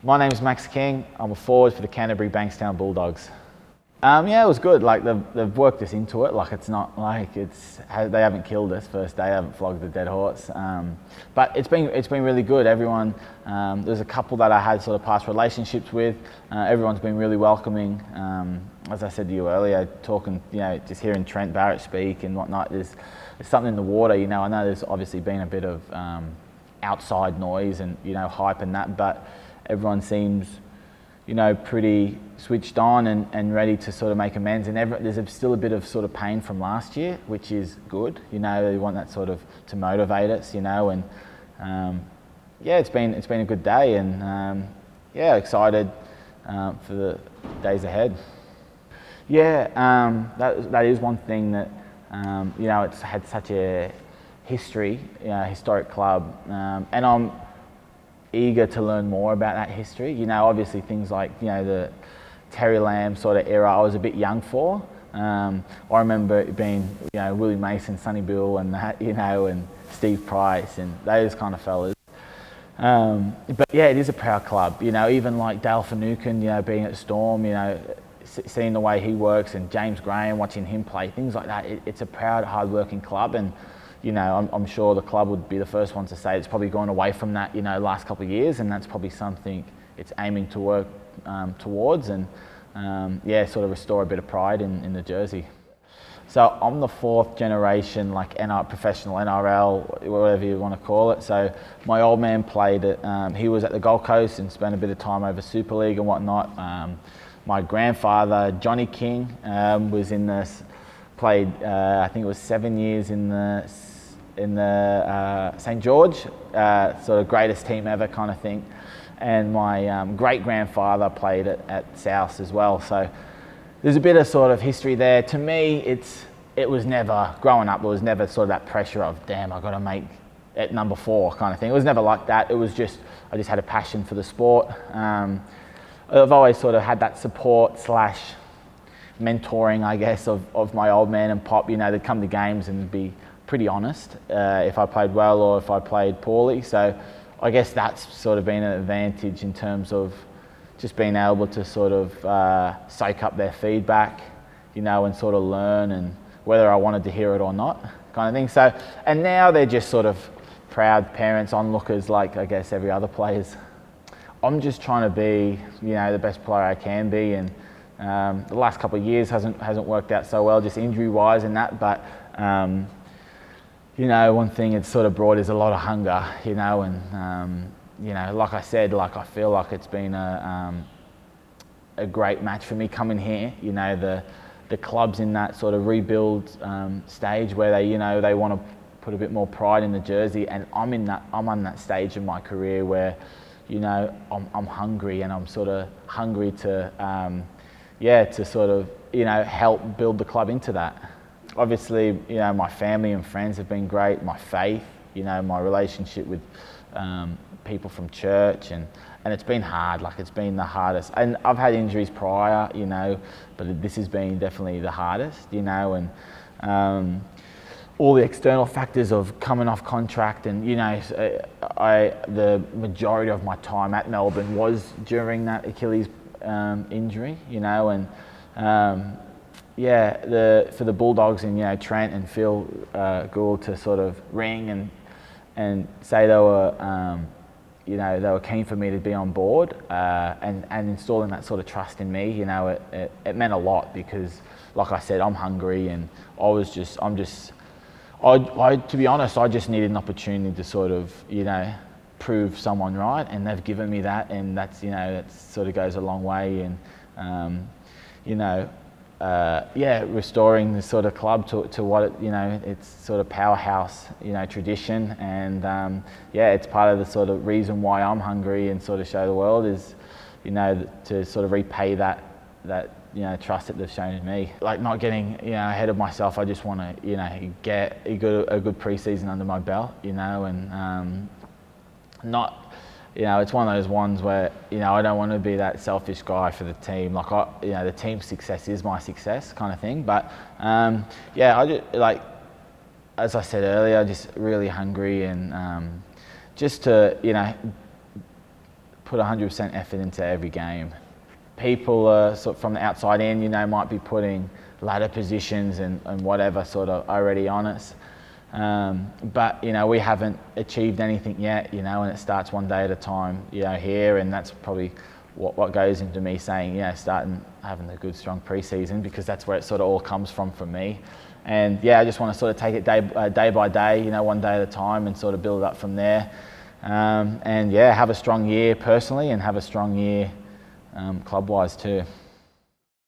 My name's Max King. I'm a forward for the Canterbury-Bankstown Bulldogs. Yeah, it was good. Like they've worked us into it. Like it's not like they haven't killed us first day. They haven't flogged the dead horse. But it's been really good. Everyone, there's a couple that I had sort of past relationships with. Everyone's been really welcoming. As I said to you earlier, talking, just hearing Trent Barrett speak and whatnot. There's something in the water. I know there's obviously been a bit of outside noise and hype and that, but everyone seems pretty switched on and ready to sort of make amends. And there's still a bit of sort of pain from last year, which is good. They want that sort of to motivate us, and yeah, it's been a good day, and yeah, excited for the days ahead. Yeah, that is one thing that it's had such a history, historic club, and I'm eager to learn more about that history. Obviously things like the Terry Lamb sort of era I was a bit young for. I remember it being Willie Mason, Sonny Bill and that, and Steve Price and those kind of fellas. But yeah, it is a proud club. Even like Dale Finucane, being at Storm, seeing the way he works, and James Graham, watching him play, things like that. It's a proud, hard-working club, and I'm sure the club would be the first one to say it's probably gone away from that, last couple of years, and that's probably something it's aiming to work towards, and yeah, sort of restore a bit of pride in the jersey. So I'm the fourth generation, like professional NRL, whatever you want to call it. So my old man played it. He was at the Gold Coast and spent a bit of time over Super League and whatnot. My grandfather, Johnny King, played I think it was 7 years in the St George, sort of greatest team ever kind of thing. And my great-grandfather played at South as well. So there's a bit of sort of history there. To me, it was never, growing up, there was never sort of that pressure of, damn, I've got to make it number 4 kind of thing. It was never like that. It was just, I just had a passion for the sport. I've always sort of had that support / mentoring, I guess, of my old man and pop. They'd come to games and be pretty honest if I played well or if I played poorly. So I guess that's sort of been an advantage in terms of just being able to sort of soak up their feedback, and sort of learn, and whether I wanted to hear it or not, kind of thing. So, and now they're just sort of proud parents, onlookers, like I guess every other players. I'm just trying to be, the best player I can be, and the last couple of years hasn't worked out so well, just injury-wise and that. But one thing it's sort of brought is a lot of hunger, and like I said, like I feel like it's been a great match for me coming here. The club's in that sort of rebuild stage where they want to put a bit more pride in the jersey, and I'm on that stage in my career where I'm hungry, and I'm sort of hungry to to sort of help build the club into that. Obviously, my family and friends have been great. My faith, my relationship with people from church, and it's been hard. Like, it's been the hardest. And I've had injuries prior, but this has been definitely the hardest, and all the external factors of coming off contract, and the majority of my time at Melbourne was during that Achilles injury, and for the Bulldogs and Trent and Phil Gould to sort of ring and say they were keen for me to be on board, and installing that sort of trust in me, it meant a lot, because like I said, I'm hungry, and to be honest, I just needed an opportunity to sort of, prove someone right, and they've given me that, and that sort of goes a long way, and restoring the sort of club to what it's sort of powerhouse, tradition, and it's part of the sort of reason why I'm hungry and sort of show the world is, to sort of repay that trust that they've shown in me. Like, not getting ahead of myself. I just want to get a good pre-season under my belt, and not. It's one of those ones where I don't want to be that selfish guy for the team. Like, the team's success is my success, kind of thing. But I just, like, as I said earlier, just really hungry, and just to put 100% effort into every game. People sort of from the outside in, might be putting ladder positions and whatever sort of already on us. But we haven't achieved anything yet, and it starts one day at a time, here, and that's probably what goes into me saying, starting having a good strong pre-season, because that's where it sort of all comes from me. And I just want to sort of take it day by day, one day at a time, and sort of build up from there. And have a strong year personally, and have a strong year club-wise too.